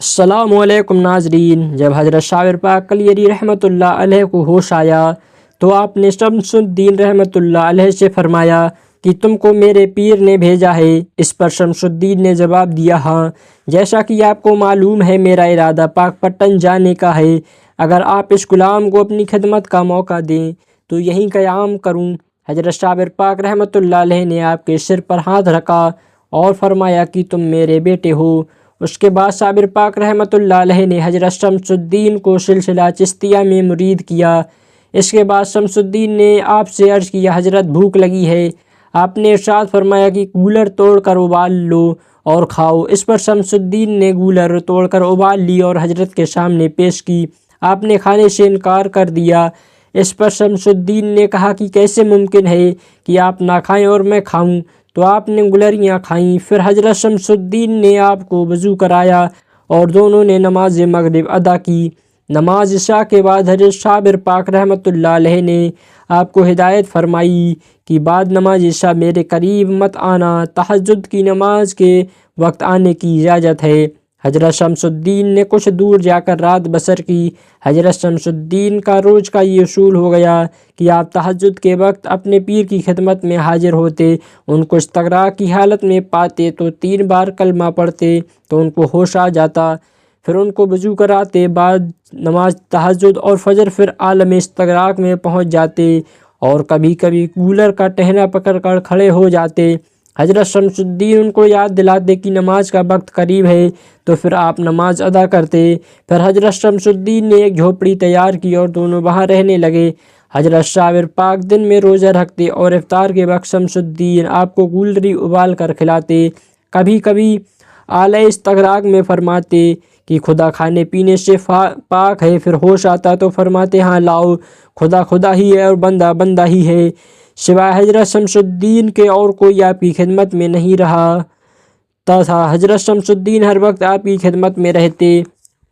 السلام علیکم ناظرین، جب حضرت شاعر پاک کلیری رحمۃ اللہ علیہ کو ہوش آیا تو آپ نے شمس الدین رحمۃ اللہ علیہ سے فرمایا کہ تم کو میرے پیر نے بھیجا ہے۔ اس پر شمس الدین نے جواب دیا، ہاں، جیسا کہ آپ کو معلوم ہے میرا ارادہ پاک پٹن جانے کا ہے۔ اگر آپ اس غلام کو اپنی خدمت کا موقع دیں تو یہیں قیام کروں۔ حضرت شاعر پاک رحمۃ اللہ علیہ نے آپ کے سر پر ہاتھ رکھا اور فرمایا کہ تم میرے بیٹے ہو۔ اس کے بعد شاعر پاک رحمۃ اللہ علیہ نے حضرت شمس الدین کو سلسلہ چشتیہ میں مرید کیا۔ اس کے بعد شمس الدین نے آپ سے عرض کیا، حضرت بھوک لگی ہے۔ آپ نے ارشاد فرمایا کہ گولر توڑ کر ابال لو اور کھاؤ۔ اس پر شمس الدین نے گولر توڑ کر ابال لی اور حضرت کے سامنے پیش کی۔ آپ نے کھانے سے انکار کر دیا۔ اس پر شمس الدین نے کہا کہ کیسے ممکن ہے کہ آپ نہ کھائیں اور میں کھاؤں؟ تو آپ نے گلریاں کھائیں۔ پھر حضرت شمس الدین نے آپ کو وضو کرایا اور دونوں نے نماز مغرب ادا کی۔ نماز عشاء کے بعد حضرت شاعر پاک رحمۃ اللہ علیہ نے آپ کو ہدایت فرمائی کہ بعد نماز عشاء میرے قریب مت آنا، تہجد کی نماز کے وقت آنے کی اجازت ہے۔ حضرت شمس الدین نے کچھ دور جا کر رات بسر کی۔ حضرت شمس الدین کا روز کا یہ اصول ہو گیا کہ آپ تہجد کے وقت اپنے پیر کی خدمت میں حاضر ہوتے، ان کو استغراق کی حالت میں پاتے تو 3 بار کلمہ پڑھتے تو ان کو ہوش آ جاتا، پھر ان کو وضو کراتے، بعد نماز تہجد اور فجر پھر عالم استغراق میں پہنچ جاتے اور کبھی کبھی کولر کا ٹہنا پکڑ کر کھڑے ہو جاتے۔ حضرت شمس الدین ان کو یاد دلاتے کہ نماز کا وقت قریب ہے تو پھر آپ نماز ادا کرتے۔ پھر حضرت شمس الدین نے ایک جھوپڑی تیار کی اور دونوں وہاں رہنے لگے۔ حضرت شاعر پاک دن میں روزہ رکھتے اور افطار کے وقت شمس الدین آپ کو گولری ابال کر کھلاتے۔ کبھی کبھی اعلی استغراق میں فرماتے کہ خدا کھانے پینے سے پاک ہے، پھر ہوش آتا تو فرماتے ہاں لاؤ، خدا خدا ہی ہے اور بندہ بندہ ہی ہے، سوائے حضرت شمس الدین کے اور کوئی آپ کی خدمت میں نہیں رہا تھا۔ حضرت شمس الدین ہر وقت آپ کی خدمت میں رہتے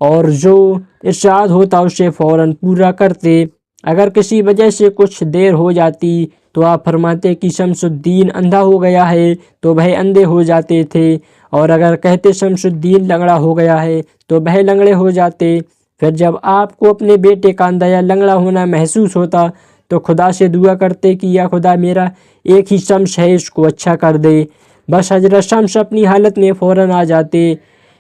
اور جو ارشاد ہوتا اسے فوراً پورا کرتے۔ اگر کسی وجہ سے کچھ دیر ہو جاتی تو آپ فرماتے کہ شمس الدین اندھا ہو گیا ہے تو وہ اندھے ہو جاتے تھے، اور اگر کہتے شمس الدین لنگڑا ہو گیا ہے تو وہ لنگڑے ہو جاتے۔ پھر جب آپ کو اپنے بیٹے کا اندھا یا لنگڑا ہونا محسوس ہوتا تو خدا سے دعا کرتے کہ یا خدا میرا ایک ہی شمس ہے، اس کو اچھا کر دے۔ بس حضرت شمس اپنی حالت میں فوراً آ جاتے۔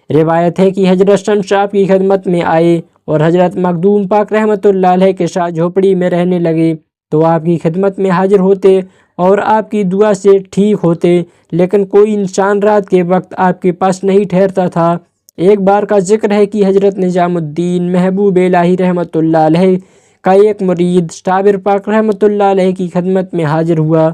روایت ہے کہ حضرت شمس آپ کی خدمت میں آئے اور حضرت مخدوم پاک رحمۃ اللہ علیہ کے ساتھ جھوپڑی میں رہنے لگے تو آپ کی خدمت میں حاضر ہوتے اور آپ کی دعا سے ٹھیک ہوتے، لیکن کوئی انسان رات کے وقت آپ کے پاس نہیں ٹھہرتا تھا۔ ایک بار کا ذکر ہے کہ حضرت نظام الدین محبوب الہی رحمۃ اللہ علیہ کا ایک مرید شاعر پاک رحمۃ اللہ علیہ کی خدمت میں حاضر ہوا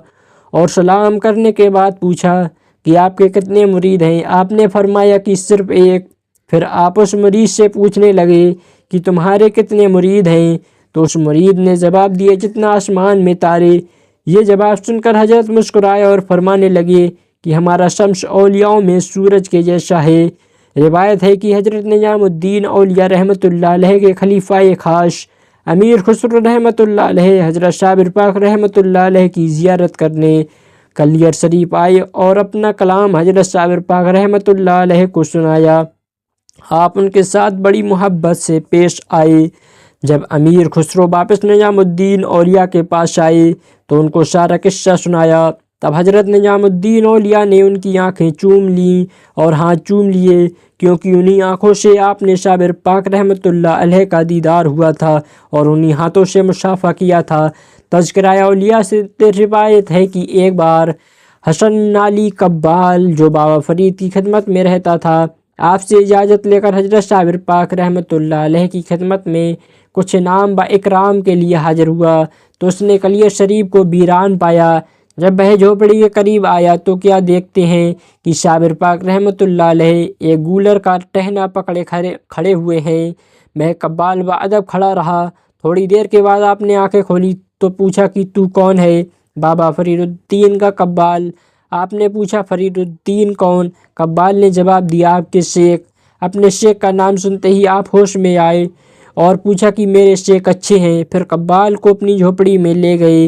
اور سلام کرنے کے بعد پوچھا کہ آپ کے کتنے مرید ہیں؟ آپ نے فرمایا کہ صرف ایک۔ پھر آپ اس مرید سے پوچھنے لگے کہ تمہارے کتنے مرید ہیں؟ تو اس مرید نے جواب دیا جتنا آسمان میں تارے۔ یہ جواب سن کر حضرت مسکرائے اور فرمانے لگے کہ ہمارا شمس اولیاؤں میں سورج کے جیسا ہے۔ روایت ہے کہ حضرت نظام الدین اولیاء رحمۃ اللہ علیہ کے خلیفہ خاص امیر خسرو رحمۃ اللہ علیہ حضرت شاعر پاک رحمۃ اللہ علیہ کی زیارت کرنے کلیر شریف آئے اور اپنا کلام حضرت شاعر پاک رحمۃ اللہ علیہ کو سنایا۔ آپ ان کے ساتھ بڑی محبت سے پیش آئے۔ جب امیر خسرو واپس نظام الدین اولیاء کے پاس آئے تو ان کو سارا قصہ سنایا۔ تب حضرت نظام الدین اولیاء نے ان کی آنکھیں چوم لیں اور ہاتھ چوم لیے، کیونکہ انہی آنکھوں سے آپ نے شاعر پاک رحمۃ اللہ علیہ کا دیدار ہوا تھا اور انہی ہاتھوں سے مصافحہ کیا تھا۔ تذکرہ اولیاء سے روایت ہے کہ ایک بار حسن نالی قبال جو بابا فرید کی خدمت میں رہتا تھا، آپ سے اجازت لے کر حضرت شاعر پاک رحمۃ اللہ علیہ کی خدمت میں کچھ انعام و اکرام کے لیے حاضر ہوا تو اس نے کلیر شریف کو ویران پایا۔ جب وہ جھوپڑی کے قریب آیا تو کیا دیکھتے ہیں کہ شاعر پاک رحمۃ اللہ علیہ ایک گولر کا ٹہنا پکڑے کھڑے ہوئے ہیں۔ میں قبال با ادب کھڑا رہا۔ تھوڑی دیر کے بعد آپ نے آنکھیں کھولی تو پوچھا کہ تو کون ہے؟ بابا فرید الدین کا قبال۔ آپ نے پوچھا فرید الدین کون؟ قبال نے جواب دیا آپ کے شیخ۔ اپنے شیخ کا نام سنتے ہی آپ ہوش میں آئے اور پوچھا کہ میرے شیخ اچھے ہیں؟ پھر قبال کو اپنی جھوپڑی میں لے گئے۔